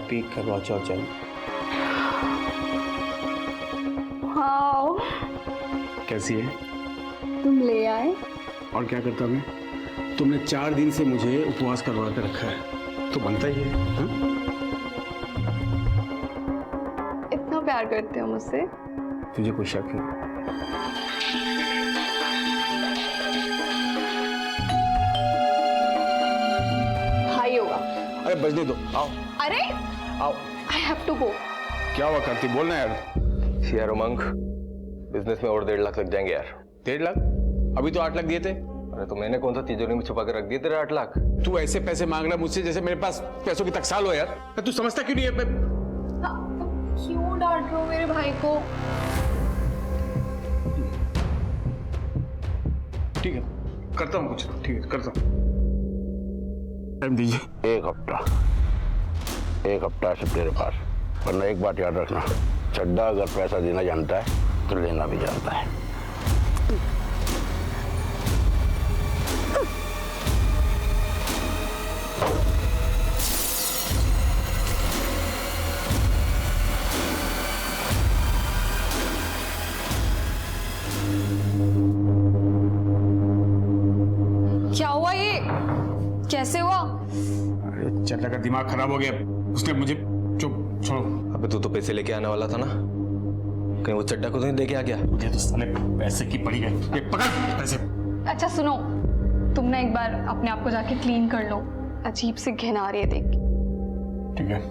Happy करवा चौथ जन्म। हाँ, कैसी है? तुम ले आए। और क्या करता मैं? तुमने 4 दिन से मुझे उपवास करवा कर रखा है, तो बनता ही है। हाँ? इतना प्यार करते हो मुझसे? तुझे कोई शक है? भाई होगा। अरे बजने दो, आओ अरे आओ। I have to go. क्या हुआ कार्तिक, बोलना यार। यार उमंग, बिजनेस में और 1.5 लाख लग जाएंगे यार। 1.5 लाख? अभी तो 8 लाख दिए थे। अरे तो मैंने कौन सा तिजोरी में छुपा कर रख दिए तेरे 8 लाख? तू ऐसे पैसे मांग रहा मुझसे जैसे मेरे पास पैसों की टकसाल हो यार। तू समझता क्यों नहीं है? क्यों डांट रहे हो मेरे भाई को? ठीक है, करता हूँ कुछ। ठीक है, करता हूँ। टाइम दीजिए। 1 हफ्ता है तेरे पास, वरना एक बात याद रखना, चड्डा अगर पैसा देना जानता है तो लेना भी जानता है। क्या हुआ ये? कैसे हुआ? अरे चड्डा का दिमाग खराब हो गया, उसने मुझे। चुप, छोड़ो। अबे तू तो पैसे लेके आने वाला था ना, कहीं वो चड्डा को तो नहीं दे के आ गया? ये तो साले पैसे की पड़ी गई। ये पकड़ पैसे। अच्छा सुनो, तुम ना एक बार अपने आप को जाके क्लीन कर लो, अजीब सी घिन आ रही है देख के। ठीक है।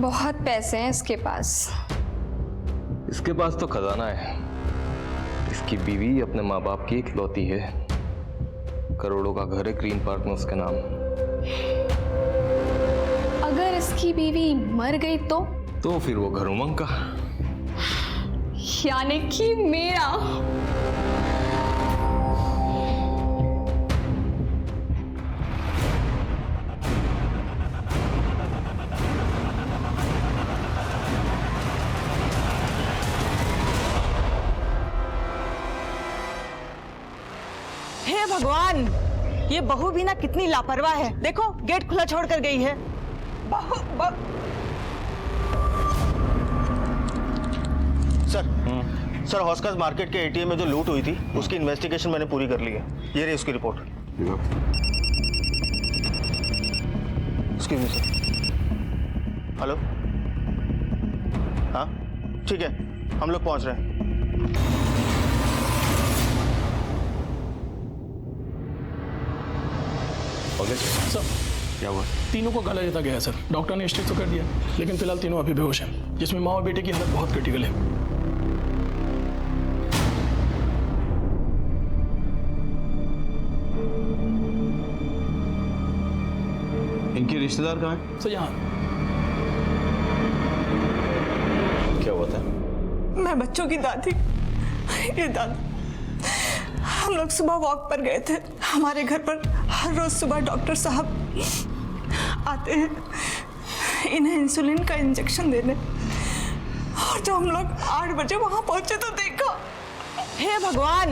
बहुत पैसे हैं इसके पास। इसके पास तो खजाना है। इसकी बीवी अपने माँ बाप की इकलौती है। करोड़ों का घर है ग्रीन पार्क में उसके नाम। अगर इसकी बीवी मर गई तो फिर वो घर उमंग का। यानी कि मेरा। हे भगवान, ये बहू भी ना कितनी लापरवाह है। देखो गेट खुला छोड़कर गई है। सर हॉस्कर्स मार्केट के एटीएम में जो लूट हुई थी उसकी इन्वेस्टिगेशन मैंने पूरी कर ली है। ये रही उसकी report. Excuse me sir. Hello, हाँ ठीक है, हम लोग पहुंच रहे हैं। सर क्या हुआ? तीनों को गला देता गया है सर। डॉक्टर ने स्टेज तो कर दिया, लेकिन फिलहाल तीनों अभी बेहोश हैं, जिसमें माँ और बेटे की हालत बहुत क्रिटिकल है। इनके रिश्तेदार कहाँ हैं? सर यहाँ क्या हुआ था? मैं बच्चों की दादी। ये दादा, हम लोग सुबह वॉक पर गए थे। हमारे घर पर हर रोज सुबह डॉक्टर साहब आते हैं इन्हें इंसुलिन का इंजेक्शन देने, और जब हम लोग 8 बजे वहां पहुंचे तो देखा। हे भगवान,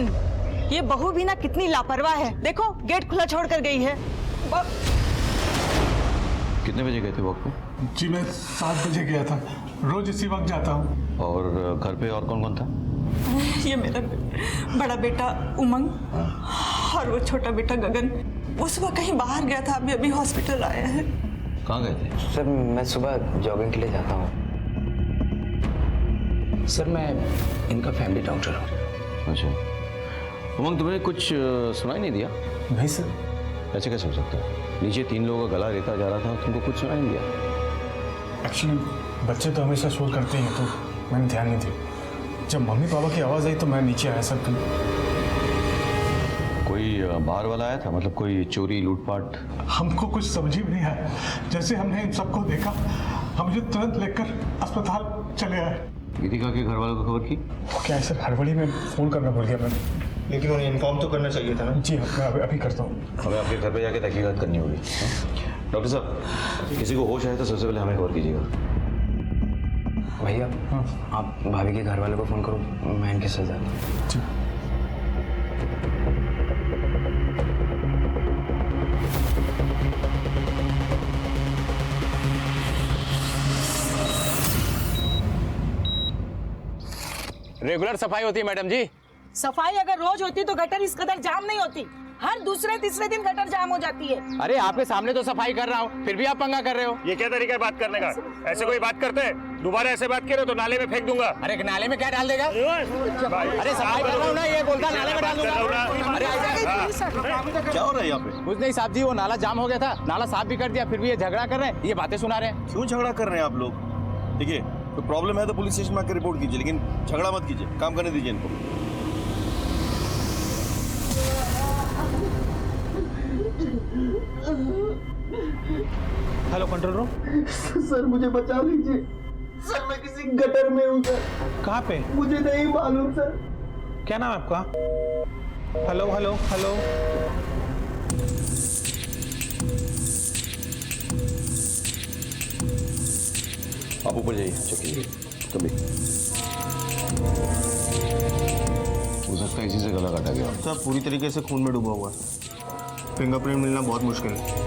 ये बहू भी ना कितनी लापरवाह है। देखो गेट खुला छोड़कर गई है। कितने बजे गए थे वॉक पे? जी मैं 7 बजे गया था, रोज इसी वक्त जाता हूँ। और घर पे और कौन कौन था? ये मेरा बड़ा बेटा उमंग और वो छोटा बेटा गगन। वो सुबह कहीं बाहर गया था, अभी अभी हॉस्पिटल आया है। कहाँ गए थे? सर मैं सुबह जॉगिंग के लिए जाता हूँ। सर मैं इनका फैमिली डॉक्टर हूँ। अच्छा उमंग, तुम्हें कुछ सुनाई नहीं दिया? नहीं सर। ऐसे कैसे हो सकता है? नीचे 3 लोगों का गला रेता जा रहा था, तुमको कुछ सुनाई नहीं दिया? एक्चुअली बच्चे तो हमेशा शोर करते हैं, तो मैंने ध्यान नहीं दिया। जब मम्मी पापा की आवाज़ आई तो मैं नीचे आया सर। कोई बाहर वाला आया था? मतलब कोई चोरी लूटपाट? हमको कुछ समझ ही नहीं आया। जैसे हमने इन सबको देखा, हम मुझे तुरंत लेकर अस्पताल चले आए। गीतिका के घर वालों को खबर की? वो क्या है सर, हड़बड़ी में फ़ोन करना भूल गया मैंने। लेकिन उन्हें इन्फॉर्म तो करना चाहिए था ना। जी मैं अभी करता हूँ। हमें आपके घर पे जाके तहकीकात करनी होगी। डॉक्टर साहब, किसी को होश आए तो सबसे पहले हमें खबर कीजिएगा। भैया आप भाभी के घर वालों को फ़ोन करो, मैं इनके साथ जाता हूँ। रेगुलर सफाई होती है मैडम जी। सफाई अगर रोज होती तो गटर इस कदर जाम नहीं होती। हर दूसरे तीसरे दिन गटर जाम हो जाती है। अरे आपके सामने तो सफाई कर रहा हूँ, फिर भी आप पंगा कर रहे हो। ये क्या तरीका है बात करने का? ऐसे कोई बात करते हैं? दोबारा ऐसे बात करे तो नाले में फेंक दूंगा। अरे नाले में क्या डाल देगा? अरे सफाई कर रहा हूँ ना, ये बोलता नाले में डाल दूंगा। अरे क्या हो रहा है यहाँ पे? कुछ नहीं साहब जी, वो नाला जाम हो गया था, नाला साफ भी कर दिया, फिर भी ये झगड़ा कर रहे हैं, ये बातें सुना रहे हैं। क्यों झगड़ा कर रहे हैं आप लोग? देखिए, तो प्रॉब्लम है तो पुलिस स्टेशन में आकर रिपोर्ट कीजिए, लेकिन झगड़ा मत कीजिए, काम करने दीजिए इनको। Hello control room. सर मुझे बचा लीजिए सर, मैं किसी गटर में हूँ सर। कहाँ पे? मुझे नहीं मालूम सर। क्या नाम है आपका? Hello hello hello. आप ऊपर जाइए, चेक कीजिए कभी। हो सकता है इसी से गला काटा गया। सर पूरी तरीके से खून में डूबा हुआ है, फिंगरप्रिंट मिलना बहुत मुश्किल है।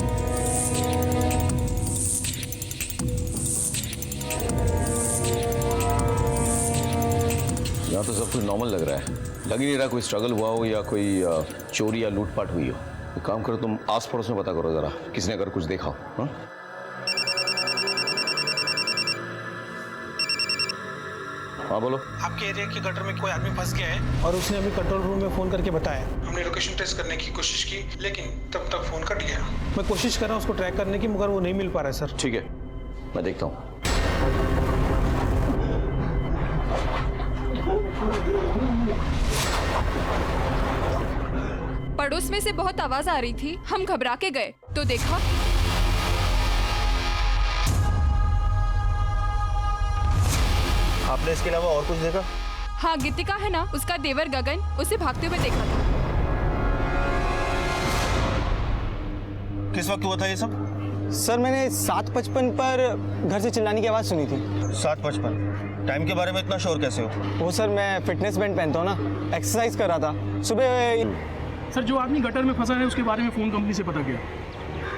यहाँ तो सब कुछ नॉर्मल लग रहा है, लग ही नहीं रहा कोई स्ट्रगल हुआ हो या कोई चोरी या लूटपाट हुई हो। एक काम करो, तुम आस पड़ोस में पता करो जरा, किसने अगर कुछ देखा हो। हाँ? हाँ बोलो। आपके एरिया के गटर में कोई आदमी फंस गया है और उसने अभी कंट्रोल रूम में फोन करके बताया। हमने लोकेशन ट्रेस करने की कोशिश की, लेकिन तब तक फोन कट गया। मैं कोशिश कर रहा हूँ उसको ट्रैक करने की, मगर वो नहीं मिल पा रहा है सर। ठीक है, मैं देखता हूँ। पड़ोस में से बहुत आवाज आ रही थी, हम घबरा के गए तो देखा आपने इसके अलावा और कुछ देखा? हाँ, गीतिका है ना, उसका देवर गगन, उसे भागते हुए देखा था। किस वक्त हुआ था ये सब? सर मैंने 7:55 पर घर से चिल्लाने की आवाज़ सुनी थी। 7:55? टाइम के बारे में इतना श्योर कैसे हो? वो सर मैं फिटनेस बैंड पहनता हूँ ना, एक्सरसाइज कर रहा था सुबह। सर जो आदमी गटर में फंसा है उसके बारे में फ़ोन कंपनी से पता किया।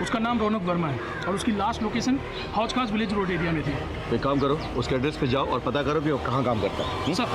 उसका नाम रौनक वर्मा है और उसकी लास्ट लोकेशन हौज खास विलेज रोड एरिया में थी। एक काम करो, उसके एड्रेस पे जाओ और पता करो कि वो कहाँ काम करता है। सर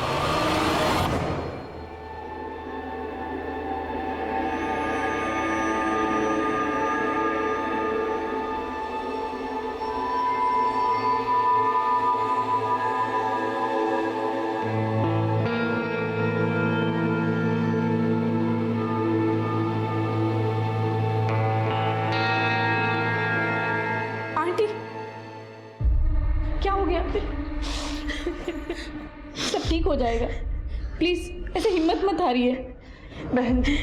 सब ठीक हो जाएगा, प्लीज ऐसे हिम्मत मत हारिए। बहन जी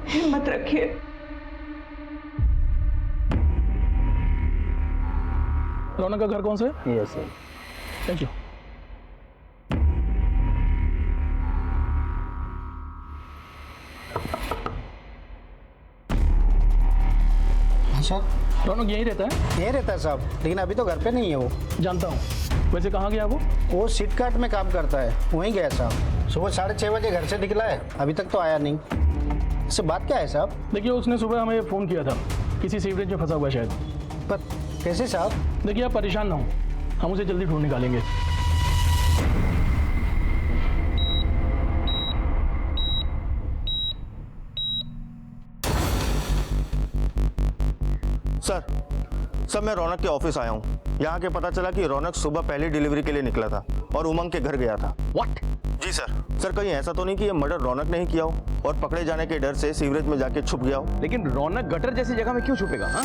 हिम्मत रखिए। रौनक का घर कौन सा है? Yes sir. Thank you. Sir Raunak यहीं रहता है? यहीं रहता है साहब, लेकिन अभी तो घर पे नहीं है वो। जानता हूँ। वैसे कहाँ गया वो? वो सिटकाट में काम करता है, वहीं गया साहब। सुबह 6:30 बजे घर से निकला है, अभी तक तो आया नहीं। इससे बात क्या है साहब? देखिए उसने सुबह हमें फ़ोन किया था, किसी सीवरेज में फंसा हुआ शायद। पर कैसे साहब? देखिए आप परेशान ना हो, हम उसे जल्दी ढूंढ निकालेंगे। सर मैं रौनक के ऑफिस आया हूँ। यहाँ के पता चला कि रौनक सुबह पहली डिलीवरी के लिए निकला था और उमंग के घर गया था। व्हाट? जी सर कहीं ऐसा तो नहीं कि ये मर्डर रौनक ने ही किया हो और पकड़े जाने के डर से सीवरेज में जाके छुप गया हो? लेकिन रौनक गटर जैसी जगह में क्यों छुपेगा? हाँ,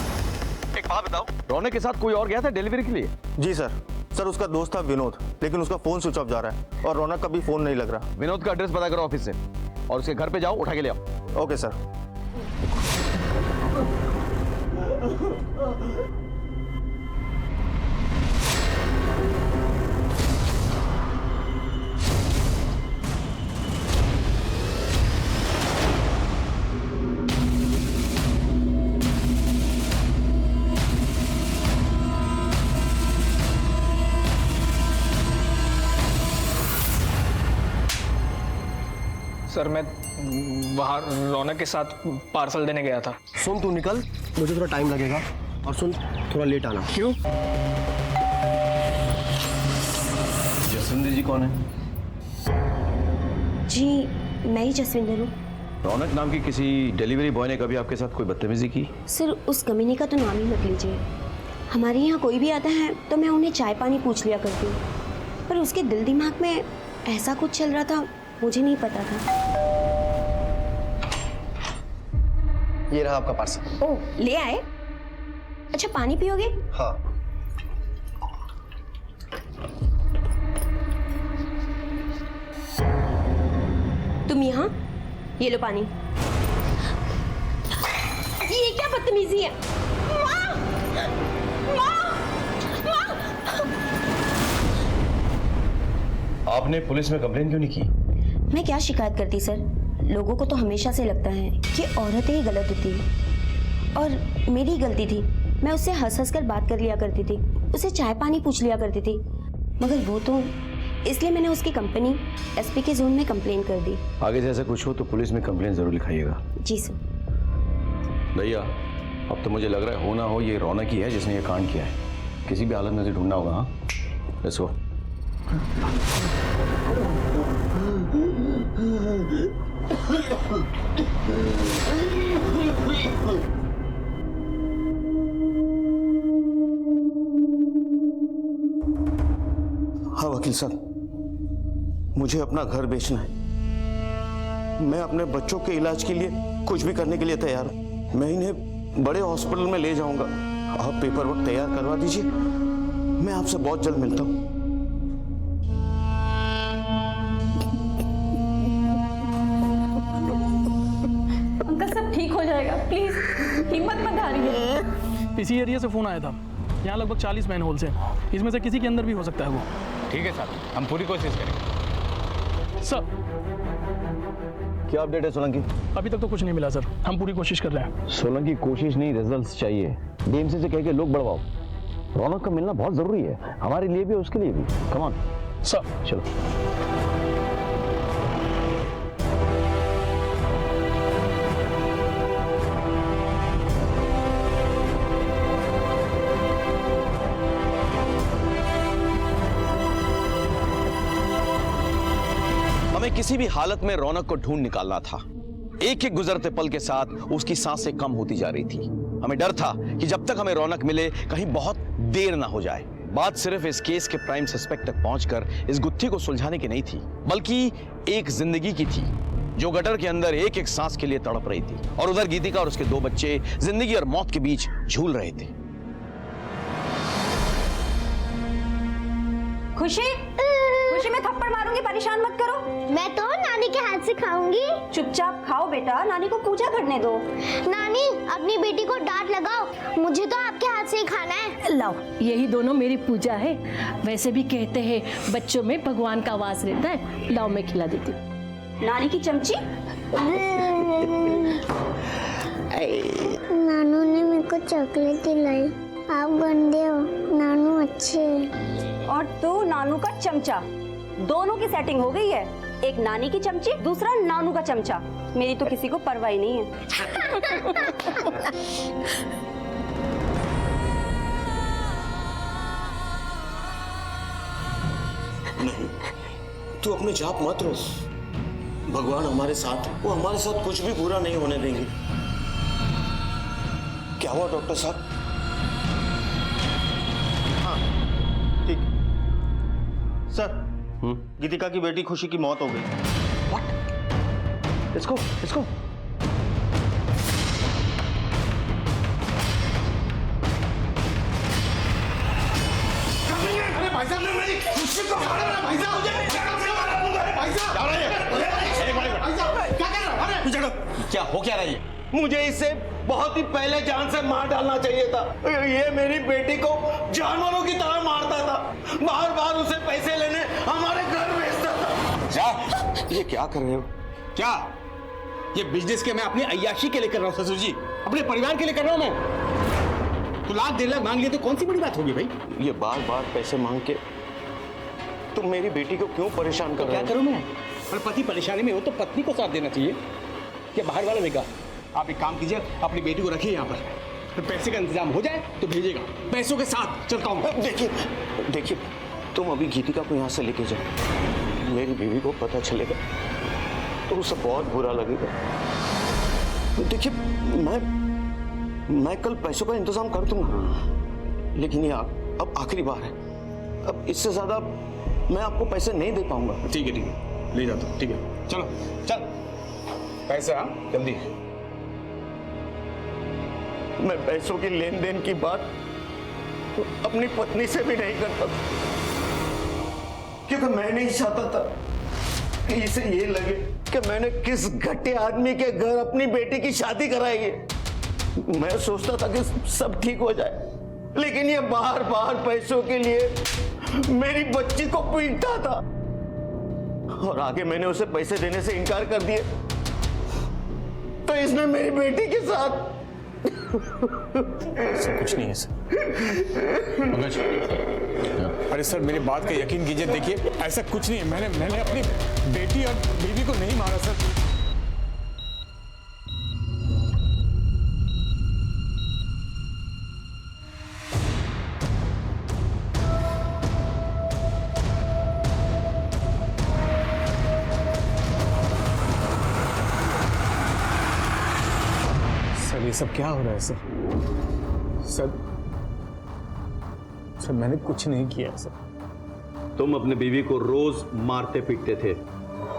एक बात बताओ, रौनक के साथ कोई और गया था डिलीवरी के लिए? जी सर उसका दोस्त था विनोद, लेकिन उसका फोन स्विच ऑफ जा रहा है और रौनक का भी फोन नहीं लग रहा। विनोद का एड्रेस पता करो ऑफिस से और उसके घर पे जाओ, उठा के ले आओ। Okay sir. सर मैं बाहर रौनक के साथ पार्सल देने गया था। सुन तू निकल, मुझे थोड़ा टाइम लगेगा, और सुन थोड़ा लेट आना। क्यों? जसविंदर जी कौन है? जी मैं ही जसविंदर हूँ। रौनक नाम की किसी डिलीवरी बॉय ने कभी आपके साथ कोई बदतमीजी की? सर उस कमीने का तो नाम ही मत लीजिए। हमारे यहाँ कोई भी आता है तो मैं उन्हें चाय पानी पूछ लिया करती हूँ, पर उसके दिल दिमाग में ऐसा कुछ चल रहा था मुझे नहीं पता था। ये रहा आपका पार्सल। ओह ले आए? अच्छा पानी पियोगे? हाँ। तुम यहाँ? ये लो पानी। ये क्या बदतमीजी है? माँ! माँ! माँ! आपने पुलिस में कंप्लेन क्यों नहीं की? मैं क्या शिकायत करती सर, लोगों को तो हमेशा से लगता है कि औरतें ही गलत होती है और मेरी गलती थी। मैं उससे हंस हंस कर बात कर लिया करती थी, उसे चाय पानी पूछ लिया करती थी, मगर वो तो, इसलिए मैंने उसकी कंपनी एसपी के जोन में कंप्लेन कर दी। आगे से ऐसा कुछ हो तो पुलिस में कंप्लेन जरूर लिखाइएगा। जी सर। भैया अब तो मुझे लग रहा है हो ना हो ये रौनक ही है जिसने ये कांड किया है। किसी भी हालत में से ढूंढना होगा। हाँ लेट्स गो। हाँ वकील साहब, मुझे अपना घर बेचना है। मैं अपने बच्चों के इलाज के लिए कुछ भी करने के लिए तैयार हूं। मैं इन्हें बड़े हॉस्पिटल में ले जाऊंगा। आप पेपर वर्क तैयार करवा दीजिए, मैं आपसे बहुत जल्द मिलता हूं। अंकल सब ठीक हो जाएगा, प्लीज हिम्मत मत हारिए। इसी एरिया से फोन आया था। यहाँ लगभग 40 मैन होल्स हैं, इसमें से किसी के अंदर भी हो सकता है वो। ठीक है सर, हम पूरी कोशिश करेंगे। सर क्या अपडेट है सोलंकी? अभी तक तो कुछ नहीं मिला सर, हम पूरी कोशिश कर रहे हैं। सोलंकी कोशिश नहीं रिजल्ट्स चाहिए। डीएमसी से कह के लोग बढ़वाओ। रौनक का मिलना बहुत जरूरी है, हमारे लिए भी उसके लिए भी। Come on sir. चलो। हमें किसी भी हालत में रौनक को ढूंढ निकालना था। एक एक गुजरते पल के साथ उसकी सांसें कम होती जा रही थी। हमें डर था कि जब तक हमें रौनक मिले कहीं बहुत देर ना हो जाए। बात सिर्फ इस केस के प्राइम सस्पेक्ट तक पहुंचकर इस गुत्थी को सुलझाने की नहीं थी, बल्कि एक जिंदगी की थी जो गटर के अंदर एक एक सांस के लिए तड़प रही थी, और उधर गीतिका और उसके दो बच्चे जिंदगी और मौत के बीच झूल रहे थे। खुशी, खुशी मैं थप्पड़ मारूंगी, परेशान मत करो। मैं तो नानी के हाथ से खाऊंगी। चुपचाप खाओ बेटा, नानी को पूजा करने दो। नानी अपनी बेटी को डांट लगाओ, मुझे तो आपके हाथ से ही खाना है। लाओ, यही दोनों मेरी पूजा है। वैसे भी कहते हैं बच्चों में भगवान का वास रहता है। लाओ मैं खिला देती हूँ। नानी की चमची। नानू ने मेरे को चॉकलेट दिलाई। आप गंदे हो, नानू अच्छे हैं। और तू नानू का चमचा। दोनों की सेटिंग हो गई है, एक नानी की चमची, दूसरा नानू का चमचा। मेरी तो किसी को परवाह ही नहीं है। नहीं, तू अपने जाप मत रो। भगवान हमारे साथ है, वो हमारे साथ कुछ भी बुरा नहीं होने देंगे। क्या हुआ डॉक्टर साहब? हाँ ठीक सर, गीतिका की बेटी खुशी की मौत हो गई। Let's go, let's go. अरे भाई साहब, मेरी खुशी को मारो ना भाई साहब। भाई साहब क्या कर रहे हो? क्या हो क्या रही है? मुझे इसे बहुत ही पहले जान से मार डालना चाहिए था। ये मेरी बेटी को जानवरों की तरह मारता था, बार बार उसे पैसे लेने हमारे घर भेजता था। जा, ये क्या कर रहे हो? क्या ये बिजनेस के मैं अपनी अय्याशी के लिए कर रहा हूँ ससुर जी, अपने परिवार के लिए कर रहा हूँ मैं। तो लाख 1.5 लाख मांग लिए तो कौन सी बड़ी बात होगी भाई? ये बार बार पैसे मांग के तुम मेरी बेटी को क्यों परेशान कर रहे हो? क्या करूं मैं? पर पति परेशानी में हो तो पत्नी को साथ देना चाहिए, क्या बाहर वाला देगा? आप एक काम कीजिए, अपनी बेटी को रखिए यहाँ पर, तो पैसे का इंतजाम हो जाए तो भेजिएगा, पैसों के साथ चलता हूँ। देखिए तुम अभी गीतिका को यहाँ से लेके जाओ, मेरी बीवी को पता चलेगा तो उसे बहुत बुरा लगेगा। देखिए मैं कल पैसों का इंतजाम कर दूंगा, लेकिन ये अब आखिरी बार है। अब इससे ज्यादा मैं आपको पैसे नहीं दे पाऊंगा। ठीक है ले जाता हूँ। ठीक है चलो चल पैसे, हाँ जल्दी। मैं पैसों की लेन देन की बात अपनी पत्नी से भी नहीं करता था, क्योंकि मैं नहीं चाहता था कि इसे ये लगे कि मैंने किस घटिया आदमी के घर अपनी बेटी की शादी कराई है। मैं सोचता था कि सब ठीक हो जाए, लेकिन ये बार बार पैसों के लिए मेरी बच्ची को पीटता था, और आगे मैंने उसे पैसे देने से इनकार कर दिया तो इसने मेरी बेटी के साथ ऐसा कुछ नहीं है सर। पंकज, अरे सर मेरी बात का यकीन कीजिए, देखिए ऐसा कुछ नहीं है। मैंने अपनी बेटी और बीवी को नहीं मारा सर। सर ये सब क्या हो रहा है सर? सर मैंने कुछ नहीं किया सर। तुम अपने बीवी को रोज मारते पीटते थे।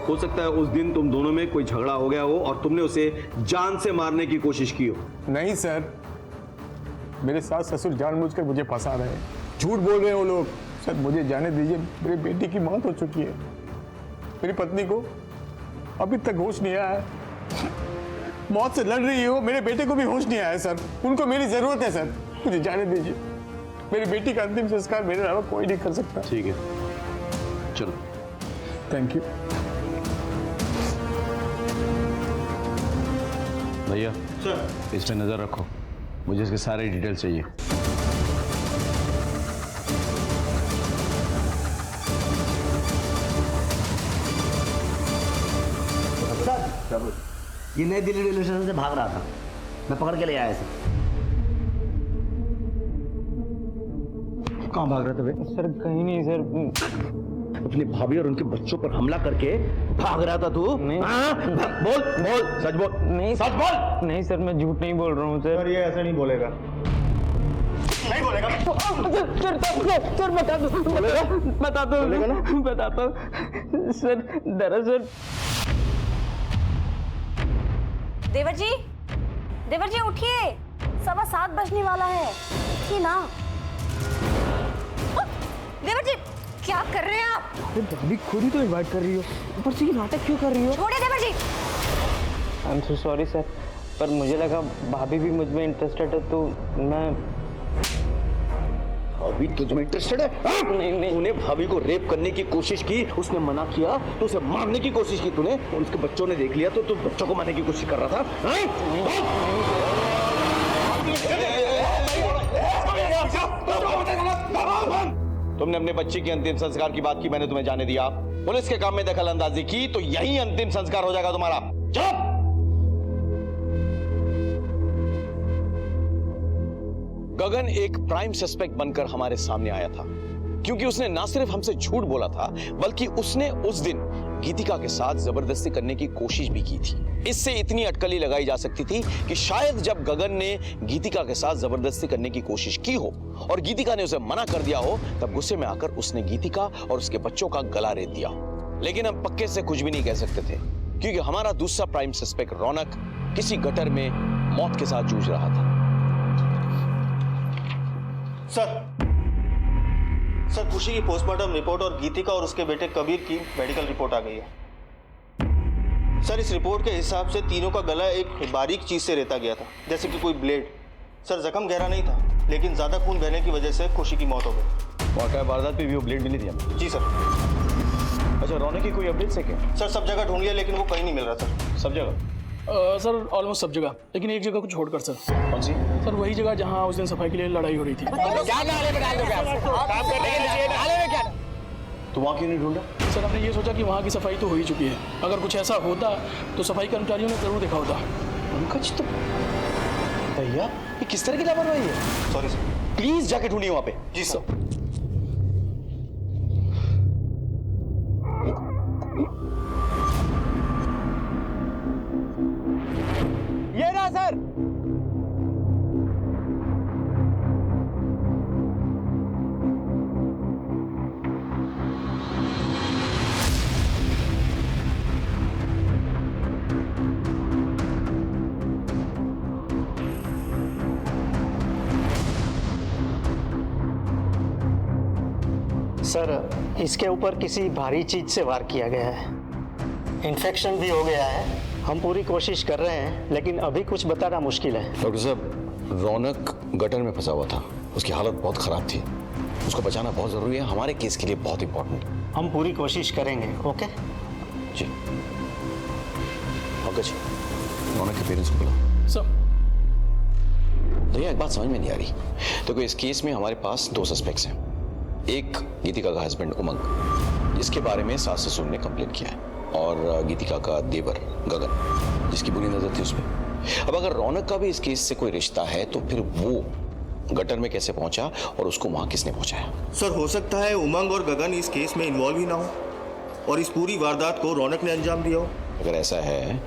हो सकता है उस दिन तुम दोनों में कोई झगड़ा हो गया हो और तुमने उसे जान से मारने की कोशिश की हो। नहीं सर, मेरे सास ससुर जानबूझकर मुझे फंसा रहे हैं, झूठ बोल रहे हैं वो लोग। सर मुझे जाने दीजिए, मेरी बेटी की मौत हो चुकी है। मेरी पत्नी को अभी तक होश नहीं आया है, मौत से लड़ रही हो। मेरे बेटे को भी होश नहीं आया सर, उनको मेरी जरूरत है सर, मुझे जाने दीजिए। मेरी बेटी का अंतिम संस्कार मेरे अलावा कोई नहीं कर सकता। ठीक है चलो। थैंक यू भैया। सर इस पे नजर रखो, मुझे इसके सारे डिटेल चाहिए। ये नई दिल्ली रेलवे स्टेशन से भाग रहा था, मैं पकड़ के ले आया सर। कहाँ भाग रहे थे भाई? सर कहीं नहीं सर। अपनी भाभी और उनके बच्चों पर हमला करके भाग रहा था तू? नहीं। बोल सच बोल। नहीं सच बोल। नहीं सर, मैं झूठ नहीं बोल रहा हूँ सर। ये ऐसा नहीं बोलेगा। नहीं बोलेगा? सर बता दो, बताता हूँ सर। दरअसल देवर जी उठिए, 7:15 बजने वाला है। उठिए ना। देवर जी क्या कर रहे हैं आप? भाभी खुद ही तो इनवाइट कर रही हो, ऊपर से ये नाटक क्यों कर रही हो? छोड़िए देवर जी। I am so sorry sir, पर मुझे लगा भाभी भी मुझ में इंटरेस्टेड है तो मैं। भाभी तुझ में इंटरेस्टेड है? नहीं। तूने भाभी को रेप करने की कोशिश की, उसने मना किया तो उसे मारने की कोशिश की तूने, और उसके बच्चों ने देख लिया तो तू बच्चों को मारने की कोशिश कर रहा था। तुमने अपने बच्चे के अंतिम संस्कार की बात की, मैंने तुम्हें जाने दिया। पुलिस के काम में दखल अंदाजी की तो यही अंतिम संस्कार हो जाएगा तुम्हारा। चुप! गगन एक प्राइम सस्पेक्ट बनकर हमारे सामने आया था, क्योंकि उसने ना सिर्फ हमसे झूठ बोला था, बल्कि उसने उस दिन गीतिका के साथ जबरदस्ती करने की कोशिश भी की थी। इससे इतनी अटकली लगाई जा सकती थी कि शायद जब गगन ने गीतिका के साथ जबरदस्ती करने की कोशिश की हो और गीतिका ने उसे मना कर दिया हो, तब गुस्से में आकर उसने गीतिका और उसके बच्चों का गला रेत दिया हो। लेकिन हम पक्के से कुछ भी नहीं कह सकते थे, क्योंकि हमारा दूसरा प्राइम सस्पेक्ट रौनक किसी गटर में मौत के साथ जूझ रहा था। सर खुशी की पोस्टमार्टम रिपोर्ट और गीतिका और उसके बेटे कबीर की मेडिकल रिपोर्ट आ गई है। सर इस रिपोर्ट के हिसाब से तीनों का गला एक बारीक चीज से रेता गया था, जैसे कि कोई ब्लेड। सर जख्म गहरा नहीं था, लेकिन ज्यादा खून बहने की वजह से खुशी की मौत हो गई। वाकई वारदात पे भी वो ब्लेड मिली थी हमें। जी सर। अच्छा, रौनक की कोई अपडेट है क्या? सर सब जगह ढूंढ लिया, लेकिन वो कहीं नहीं मिल रहा सर। सब जगह? सर ऑलमोस्ट सब जगह, लेकिन एक जगह को छोड़कर सर। कौन सी? सर वही जगह जहां उस दिन सफाई के लिए लड़ाई हो रही थी। तो वहां क्यों नहीं ढूंढा? सर हमने ये सोचा कि वहाँ की सफाई तो हो ही चुकी है, अगर कुछ ऐसा होता तो सफाई कर्मचारियों ने जरूर देखा होता। पंकज तो भैया ये किस तरह की लापरवाही है? सॉरी सर, प्लीज जाके ढूंढिए वहां पे। जी सर। सर। सर इसके ऊपर किसी भारी चीज से वार किया गया है, इन्फेक्शन भी हो गया है। हम पूरी कोशिश कर रहे हैं लेकिन अभी कुछ बताना मुश्किल है। डॉक्टर साहब, रौनक गटर में फंसा हुआ था, उसकी हालत बहुत खराब थी, उसको बचाना बहुत जरूरी है, हमारे केस के लिए बहुत इंपॉर्टेंट। हम पूरी कोशिश करेंगे। ओके जी। ओके जी, रौनक के पेरेंट्स को बुलाओ। सर भैया एक बात समझ में नहीं आ रही, तो इस केस में हमारे पास 2 सस्पेक्ट्स हैं। एक गीतिका का हस्बैंड उमंग, जिसके बारे में सास ससुर ने कंप्लेंट किया है, और गीतिका का देवर गगन, जिसकी बुरी नजर थी उसमें। अब अगर रौनक का भी इस केस से कोई रिश्ता है तो फिर वो गटर में कैसे पहुंचा और उसको वहां किसने पहुंचाया? सर हो सकता है उमंग और गगन इस केस में इन्वॉल्व ही ना हो और इस पूरी वारदात को रौनक ने अंजाम दिया हो। अगर ऐसा है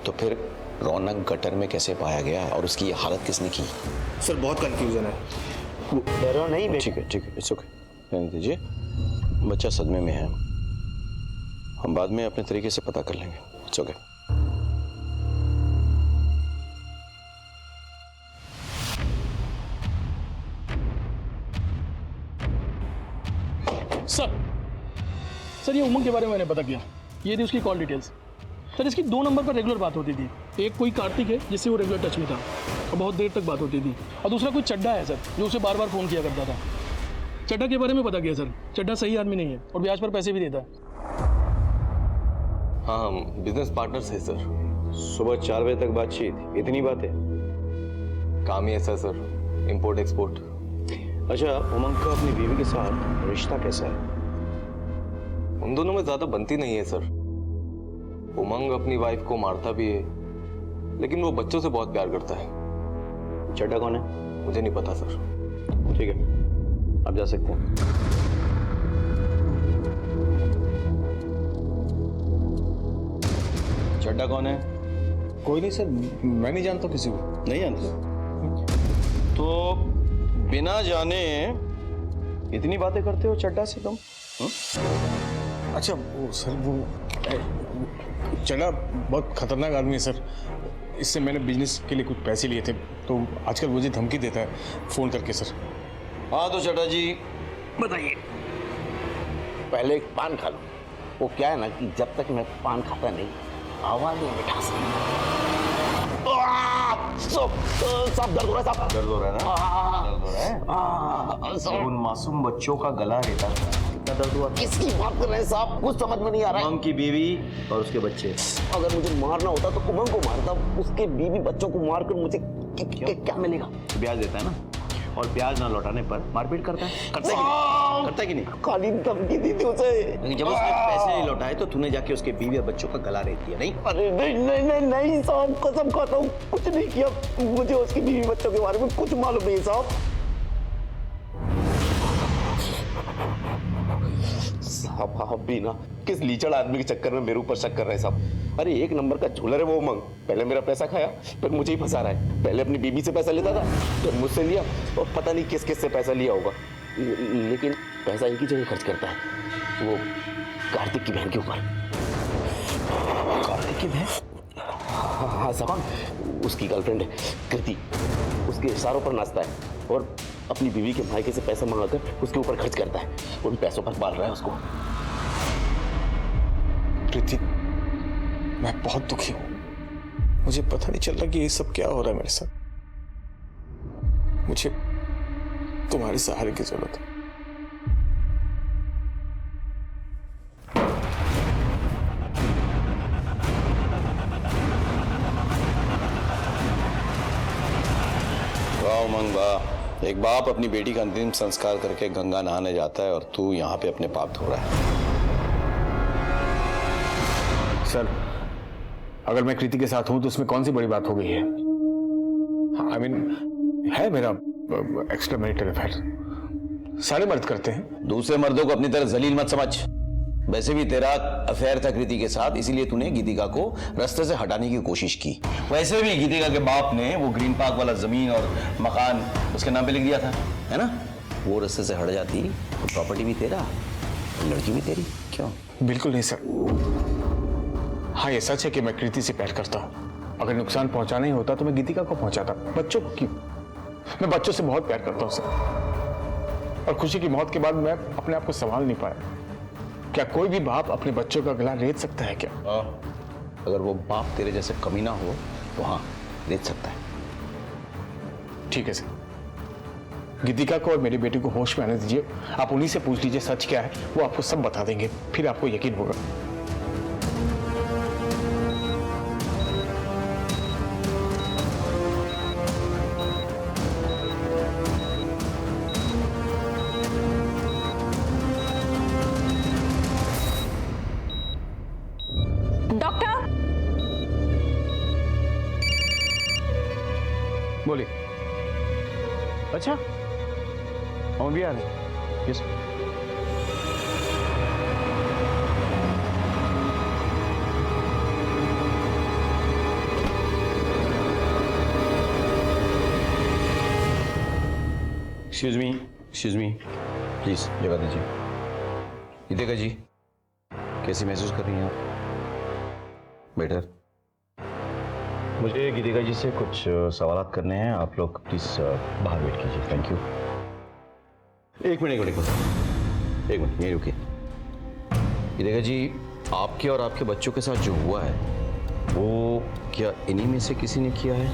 तो फिर रौनक गटर में कैसे पाया गया और उसकी हालत किसने की? सर बहुत कंफ्यूजन है। डरो नहीं। ठीक है, इट्स ओके, रहने दीजिए। बच्चा सदमे में है, हम बाद में अपने तरीके से पता कर लेंगे। It's okay. सर ये उमंग के बारे में मैंने पता किया, ये थी उसकी कॉल डिटेल्स। सर इसकी 2 नंबर पर रेगुलर बात होती थी। एक कोई कार्तिक है जिससे वो रेगुलर टच में था और बहुत देर तक बात होती थी, और दूसरा कोई चड्डा है सर जो उसे बार बार फ़ोन किया करता था। चड्डा के बारे में पता किया सर, चड्डा सही आदमी नहीं है और ब्याज पर पैसे भी देता है। हाँ हम बिजनेस पार्टनर्स हैं सर। सुबह 4 बजे तक बातचीत, इतनी बात है? काम ही ऐसा सर, इंपोर्ट एक्सपोर्ट। अच्छा, उमंग का अपनी बीवी के साथ रिश्ता कैसा है? उन दोनों में ज्यादा बनती नहीं है सर। उमंग अपनी वाइफ को मारता भी है, लेकिन वो बच्चों से बहुत प्यार करता है। चड्डा कौन है? मुझे नहीं पता सर। ठीक है, आप जा सकते हैं। चड्डा कौन है? कोई नहीं सर, मैं नहीं जानता किसी को। नहीं जानते? तो बिना जाने इतनी बातें करते हो चड्डा से तुम? अच्छा वो सर, वो चड्डा बहुत खतरनाक आदमी है सर। इससे मैंने बिजनेस के लिए कुछ पैसे लिए थे, तो आजकल मुझे धमकी देता है फ़ोन करके सर। हाँ तो चड्डा जी बताइए। पहले एक पान खा लो। वो क्या है ना कि जब तक मैं पान खाता नहीं, आवाज नहीं मिठास सब दर्द हो रहा है साहब। दर्द हो रहा है ना? दर्द हो रहा है? उन मासूम बच्चों का गला रेता था, कितना दर्द हुआ? किसकी बात कर रहे हैं साहब? कुछ समझ में नहीं आ रहा है। उमंग की बीवी और उसके बच्चे। अगर मुझे मारना होता तो उमंग को मारता, उसके बीवी बच्चों को मारकर मुझे क्या मिलेगा? ब्याज देता है ना, और ब्याज ना लौटाने पर मारपीट करता है। करता है कि नहीं? खाली धमकी दी थी उसे। लेकिन जब उसने पैसे नहीं लौटाए तो तूने जाके उसके बीवी और बच्चों का गला रेत दिया, नहीं? अरे नहीं साहब, कसम खाता हूँ कुछ नहीं किया। मुझे उसकी बीवी बच्चों के बारे में कुछ मालूम नहीं साहब। साहब आप भी ना किस लीचड़ आदमी के चक्कर में मेरे ऊपर शक कर रहे हैं साहब। अरे 1 नंबर का झूलर है वो उमंग। पहले मेरा पैसा खाया, फिर मुझे ही फंसा रहा है। पहले अपनी बीबी से पैसा लेता था, फिर मुझसे लिया, और पता नहीं किस किस से पैसा लिया होगा। लेकिन पैसा एक ही जगह खर्च करता है, वो कार्तिक की बहन के ऊपर। कार्तिक की बहन? हाँ साहब, उसकी गर्लफ्रेंड है कृति। उसके इशारों पर नाचता है और अपनी बीवी के मायके से पैसा मंगाकर उसके ऊपर खर्च करता है। उन पैसों पर पाल रहा है उसको। कृति, मैं बहुत दुखी हूं। मुझे पता नहीं चल रहा कि ये सब क्या हो रहा है मेरे साथ। मुझे तुम्हारे सहारे की जरूरत है। वाह उमंग वाह, एक बाप अपनी बेटी का अंतिम संस्कार करके गंगा नहाने जाता है और तू यहाँ पे अपने पाप धो रहा है। सर अगर मैं कृति के साथ हूं तो उसमें कौन सी बड़ी बात हो गई है? आई मीन है मेरा एक्स्ट्रा मैरिटल अफेयर, सारे मर्द करते हैं। दूसरे मर्दों को अपनी तरह जलील मत समझ। वैसे भी तेरा अफेयर था कृति के साथ, इसीलिए तूने गीतिका को रास्ते से हटाने की कोशिश की। वैसे भी गीतिका के बाप ने वो ग्रीन पार्क वाला जमीन और मकान उसके नाम पे लिख दिया था, है ना? वो रास्ते से हट जाती तो प्रॉपर्टी भी तेरा, लड़की भी तेरी। क्यों? बिल्कुल नहीं सर। हाँ, ये सच है कि मैं कृति से प्यार करता हूँ। अगर नुकसान पहुंचाना ही होता तो मैं गीतिका को पहुंचाता, बच्चों को क्यों? मैं बच्चों से बहुत प्यार करता हूँ सर। और खुशी की मौत के बाद मैं अपने आप को संभाल नहीं पाया। क्या कोई भी बाप अपने बच्चों का गला रेत सकता है क्या? अगर वो बाप तेरे जैसे कमीना हो तो हाँ, रेत सकता है। ठीक है सर, गीतिका को और मेरी बेटी को होश में आने दीजिए। आप उन्हीं से पूछ लीजिए सच क्या है, वो आपको सब बता देंगे, फिर आपको यकीन होगा। बोलिए। अच्छा, हम भी आ रहे हैं। यस। एक्सक्यूज मी, प्लीज जगह दीजिए। गीतिका जी, कैसी महसूस कर रही हैं आप? बेटर। मुझे गीतिका जी से कुछ सवालात करने हैं। आप लोग प्लीज बाहर वेट कीजिए। Thank you. एक मिनट यहीं रुकिए। गीतिका जी, आपके और आपके बच्चों के साथ जो हुआ है वो क्या इन्हीं में से किसी ने किया है?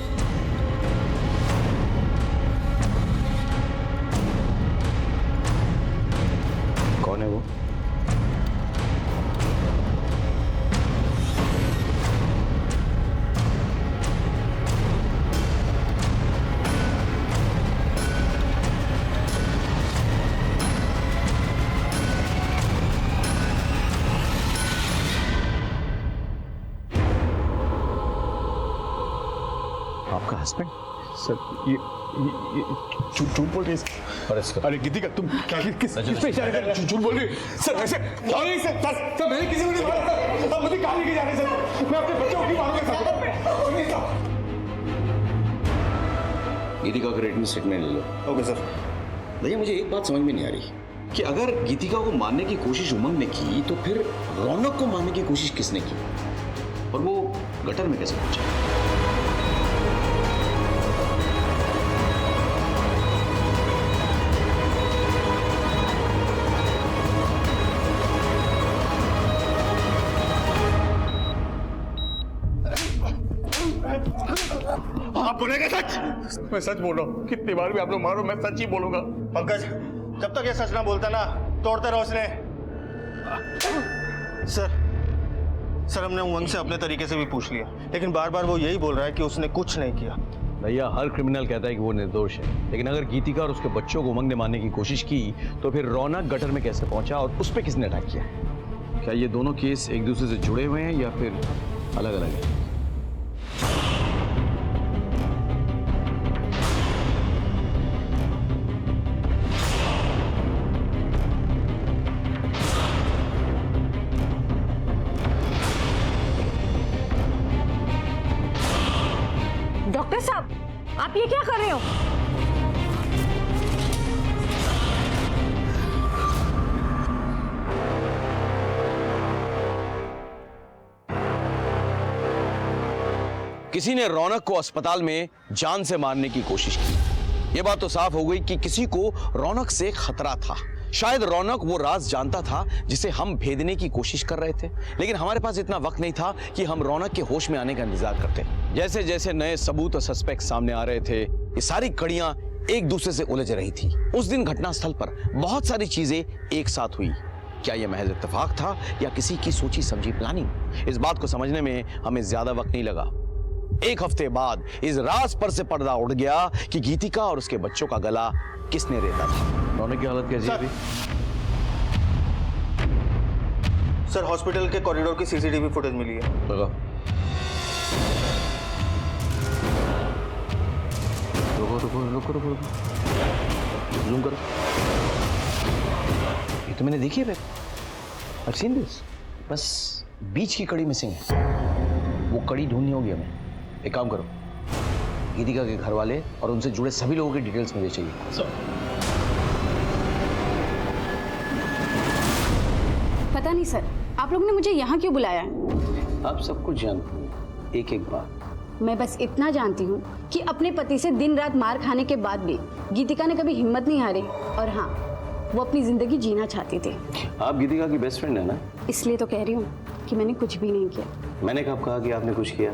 कौन है वो? आपका हस्बैंड? सर ये झूठ बोल रही है। अरे गीतिका, तुम किस पे इशारे कर रहे हो? झूठ बोल रही है सर। ऐसे नहीं सर, मैंने किसी को नहीं मारा सर। मुझे कहाँ लेके जा रहे सर? मैं अपने बच्चों की मारूंगा सर। गीतिका का रेटिंग स्टेटमेंट ले लो। Okay sir. भैया, मुझे एक बात समझ में नहीं आ रही कि अगर गीतिका को मारने की कोशिश उमंग ने की तो फिर रौनक को मारने की कोशिश किसने की और वो गटर में कैसे पहुंचा? आप बोलेंगे सच? मैं सच बोल रहा हूँ। कितनी बार भी आप लोग मारो, मैं सच ही बोलूंगा। पंकज, जब तक ये सच ना बोलता ना, तोड़ते रहो उसने। सर हमने उमंग से अपने तरीके से भी पूछ लिया, लेकिन बार बार वो यही बोल रहा है कि उसने कुछ नहीं किया। भैया, हर क्रिमिनल कहता है कि वो निर्दोष है, लेकिन अगर गीतिका और उसके बच्चों को उमंग ने मारने की कोशिश की तो फिर रौनक गटर में कैसे पहुंचा और उस पर किसने अटैक किया? क्या ये दोनों केस एक दूसरे से जुड़े हुए हैं या फिर अलग अलग हैं? डॉक्टर साहब, आप ये क्या कर रहे हो? किसी ने रौनक को अस्पताल में जान से मारने की कोशिश की। यह बात तो साफ हो गई कि किसी को रौनक से खतरा था। शायद रौनक वो राज जानता था जिसे हम भेदने की कोशिश कर रहे थे, लेकिन हमारे पास इतना वक्त नहीं था कि हम रौनक के होश में आने का इंतजार करते। जैसे जैसे नए सबूत और सस्पेक्ट सामने आ रहे थे, ये सारी कड़ियां एक दूसरे से उलझ रही थी। उस दिन घटनास्थल पर बहुत सारी चीजें एक साथ हुई। क्या यह महज इत्तेफाक था या किसी की सोची समझी प्लानिंग? इस बात को समझने में हमें ज्यादा वक्त नहीं लगा। एक हफ्ते बाद इस राज पर से पर्दा उड़ गया कि गीतिका और उसके बच्चों का गला किसने रेता था। रौनक की हालत कैसी है अभी? सर, हॉस्पिटल के कॉरिडोर की सीसीटीवी फुटेज मिली है। रुको रुको रुको रुको, जूम करो। ये तो मैंने देखी है। I've seen this. बस बीच की कड़ी मिसिंग है, वो कड़ी ढूंढनी होगी हमें। एक काम करो, गीतिका के घर वाले और उनसे जुड़े सभी लोगों की डिटेल्स मुझे चाहिए। पता नहीं सर, आप लोगों ने मुझे यहाँ क्यों बुलाया है? आप सब कुछ जानते हैं, एक एक बात। मैं बस इतना जानती हूँ कि अपने पति से दिन रात मार खाने के बाद भी गीतिका ने कभी हिम्मत नहीं हारी, और हाँ, वो अपनी जिंदगी जीना चाहती थी। आप गीतिका की बेस्ट फ्रेंड है ना? इसलिए तो कह रही हूँ कि मैंने कुछ भी नहीं किया। मैंने कब कहा कि आपने कुछ किया?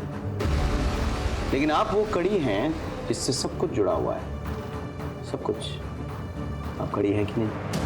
लेकिन आप वो कड़ी हैं जिससे सब कुछ जुड़ा हुआ है, सब कुछ। आप कड़ी है कि नहीं?